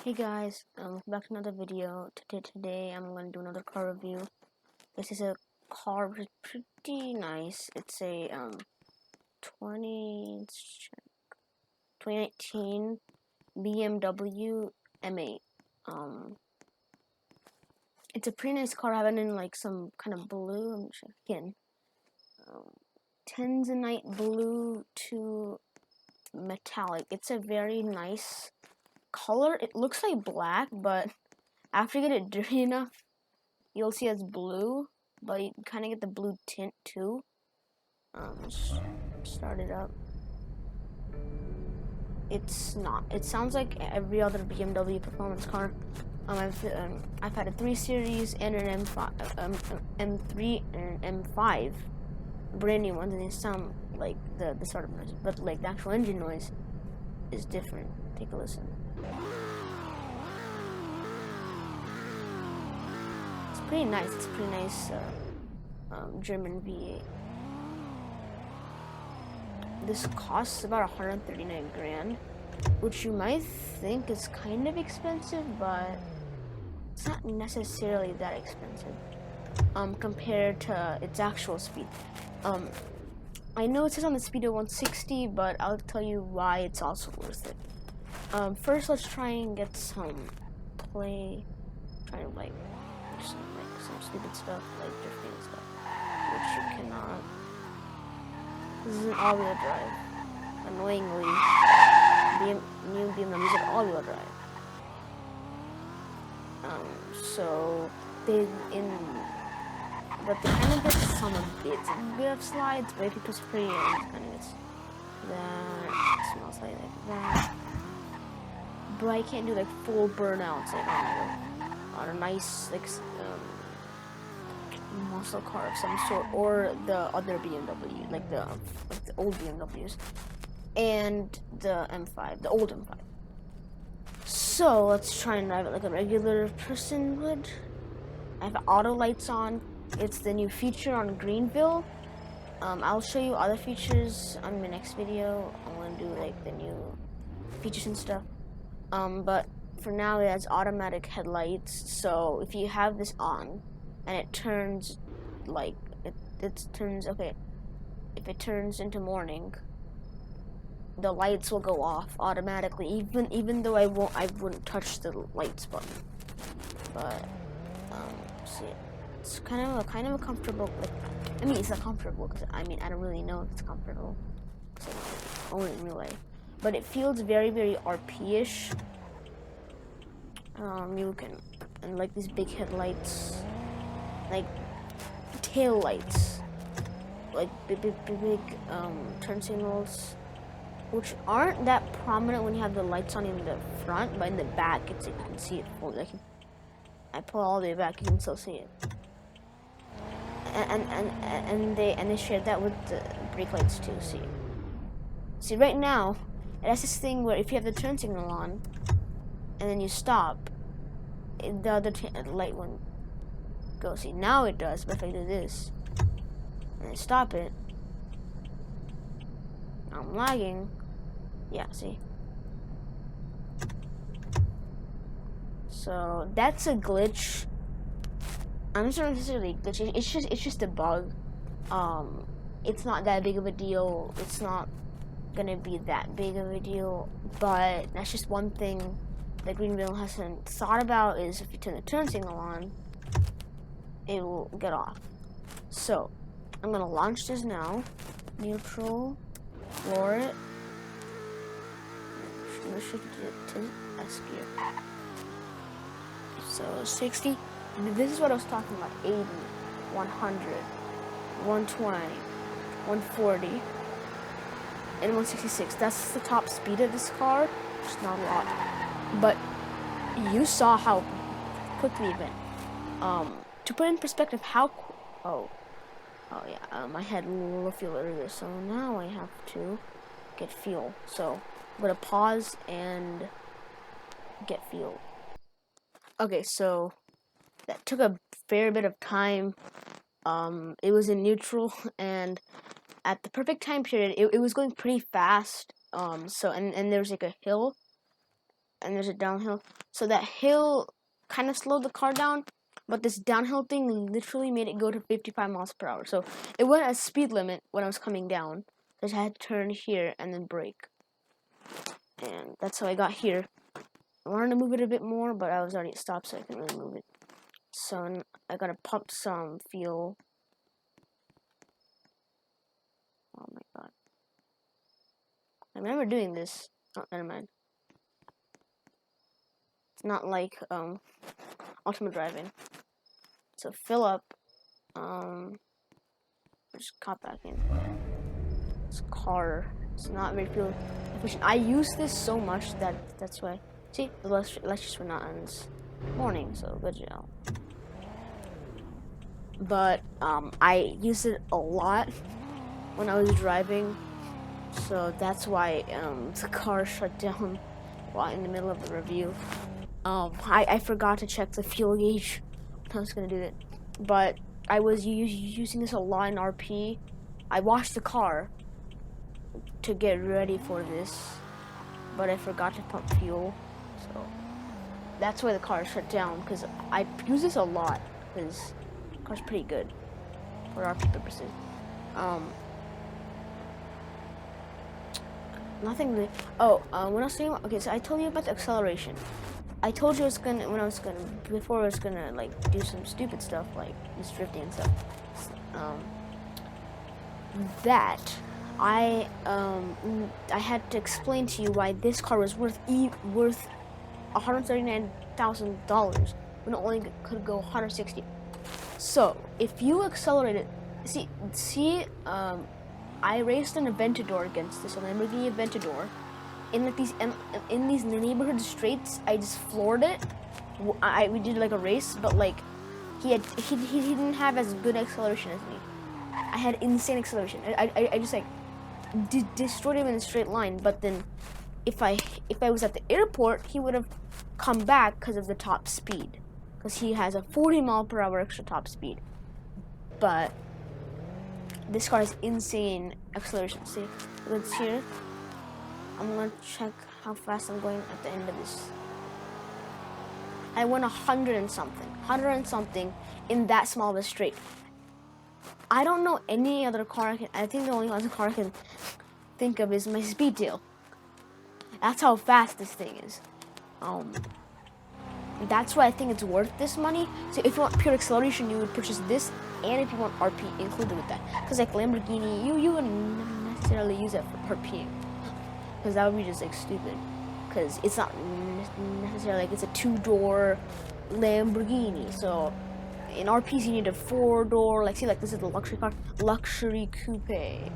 Hey guys, welcome back to another video. Today I'm going to do another car review. This is a car which is pretty nice. It's a 2019 BMW M8. It's a pretty nice car. I have it in like some kind of blue. I'm again, tanzanite blue to metallic. It's a very nice color. It looks like black, but after you get it dirty enough, you'll see it's blue, but you kind of get the blue tint too. Start it up. It's not. It sounds like every other BMW performance car. I've had a 3 Series and an M5, M3 and an M5, brand new ones, and they sound like the startup noise, but like the actual engine noise is different. Take a listen. It's pretty nice. It's a pretty nice German V8. This costs about 139 grand, which you might think is kind of expensive, but it's not necessarily that expensive compared to its actual speed. I know it says on the speedo 160, but I'll tell you why it's also worth it. First, let's try and get some play. Try to like some stupid stuff like drifting and stuff, which you cannot. This is an all-wheel drive. Annoyingly, new BMWs are all-wheel drive. But they kind of get some bits, a bit of slides, but if you push pretty, it kind of gets that. It smells like that. But I can't do like full burnouts like on a nice like muscle car of some sort, or the other BMW, like the old BMWs, and the M5, the old M5. So let's try and drive it like a regular person would. I have auto lights on. It's the new feature on Greenville. I'll show you other features on my next video. I'm gonna do like the new features and stuff. But for now, it has automatic headlights. So if you have this on, and it turns like it turns okay, if it turns into morning, the lights will go off automatically, even though I wouldn't touch the lights button. But see, it's kind of a comfortable, like, I mean, it's not comfortable because I don't really know if it's comfortable because I don't own it in real life, but it feels very RP-ish. You can, and like these big headlights, like tail lights, like big turn signals, which aren't that prominent when you have the lights on in the front, but in the back, you can see it fully. I pull all the way back, you can still see it. And they shared that with the brake lights too. See, right now, it has this thing where if you have the turn signal on, and then you stop, the other light won't go. See, now it does, but if I do this, and I stop it, I'm lagging. Yeah, see? So, that's a glitch. I'm not necessarily a glitch, it's just a bug. It's not that big of a deal. It's not gonna be that big of a deal, but that's just one thing that Greenville hasn't thought about, is if you turn the turn signal on, it will get off. So, I'm gonna launch this now. Neutral, lower it. Shift it to S gear. So 60. This is what I was talking about. 80, 100, 120, 140, and 166. That's the top speed of this car. It's not a lot, but you saw how quickly it went. To put in perspective, how I had low fuel earlier, so now I have to get fuel. So I'm gonna pause and get fuel. Okay, so that took a fair bit of time. It was in neutral, and at the perfect time period, it was going pretty fast. And there was like a hill, and there's a downhill. So that hill kind of slowed the car down, but this downhill thing literally made it go to 55 miles per hour. So it went at speed limit when I was coming down. So I had to turn here and then brake. And that's how I got here. I wanted to move it a bit more, but I was already stopped, so I couldn't really move it. So I gotta pump some fuel. Oh my god. I remember doing this. Oh, never mind. It's not like ultimate driving. So fill up. Just cop back in. This car is not very fuel efficient. I use this so much that's why. See, the electrics were not on this morning, so good job. But I use it a lot when I was driving, so that's why the car shut down while in the middle of the review. I forgot to check the fuel gauge when I was gonna do it, but I was using this a lot in RP. I washed the car to get ready for this, but I forgot to pump fuel, so that's why the car shut down, because I use this a lot, because the car's pretty good for RP purposes. Nothing really. Oh, when I was saying, okay, so I told you about the acceleration. I told you before I was gonna like do some stupid stuff like just drifting and stuff. That I had to explain to you why this car was worth $139,000 when it only could go 160. So if you accelerate it, I raced an Aventador against this, a Lamborghini Aventador. In these neighborhood straights, I just floored it. We did like a race, but like he didn't have as good acceleration as me. I had insane acceleration. I just like destroyed him in a straight line. But then, if I was at the airport, he would have come back because of the top speed, because he has a 40 mile per hour extra top speed. But this car has insane acceleration. See, let's here. I'm gonna check how fast I'm going at the end of this. I went 100 and something in that small of a straight. I don't know any other car I think the only other car I can think of is my Speedtail. That's how fast this thing is. That's why I think it's worth this money. So if you want pure acceleration, you would purchase this, and if you want RP included with that, because like Lamborghini, you wouldn't necessarily use it for RP. Because that would be just like stupid. Because it's not necessarily like it's a 2-door Lamborghini. So in RPs you need a 4-door. Like see, like this is the luxury car, luxury coupe.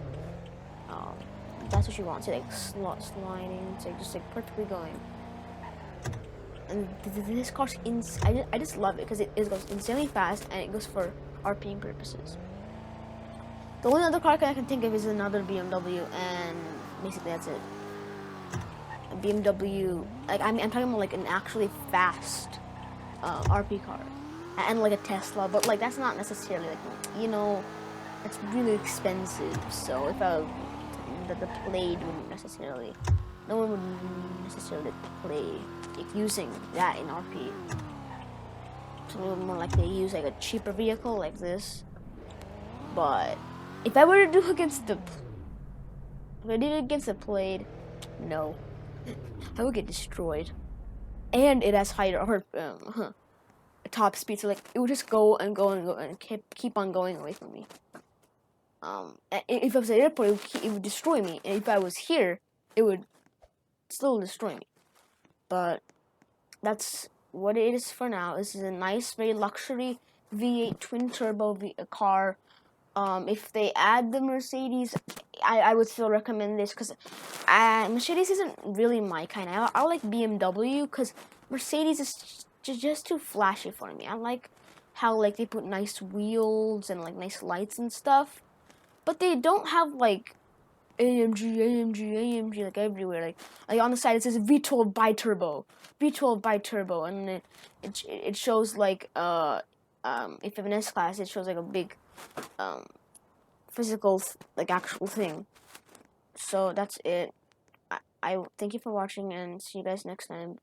That's what you want. See, like sliding. It's like just like perfectly going. And this car's I just love it because it goes insanely fast and it goes for RPing purposes. The only other car I can think of is another BMW, and basically that's it. BMW, like I'm talking about like an actually fast RP car, and like a Tesla, but like that's not necessarily like, you know, it's really expensive. So if the Plaid wouldn't necessarily, no one would necessarily play using that in RP. It's a little more like they use like a cheaper vehicle like this. But if I were to do against the Plaid, no. I would get destroyed, and it has higher top speed. So like it would just go and go and go and keep on going away from me. If I was at the airport, it would destroy me, and if I was here, it would still destroy me. But that's what it is for now. This is a nice, very luxury V8 twin turbo car. If they add the Mercedes, I would still recommend this because Mercedes isn't really my kind. I like BMW because Mercedes is just too flashy for me. I like how like they put nice wheels and like nice lights and stuff, but they don't have like AMG like everywhere. Like on the side it says V12 biturbo, and it shows like if you have an S class, it shows like a big physical like actual thing. So that's it. I thank you for watching and see you guys next time.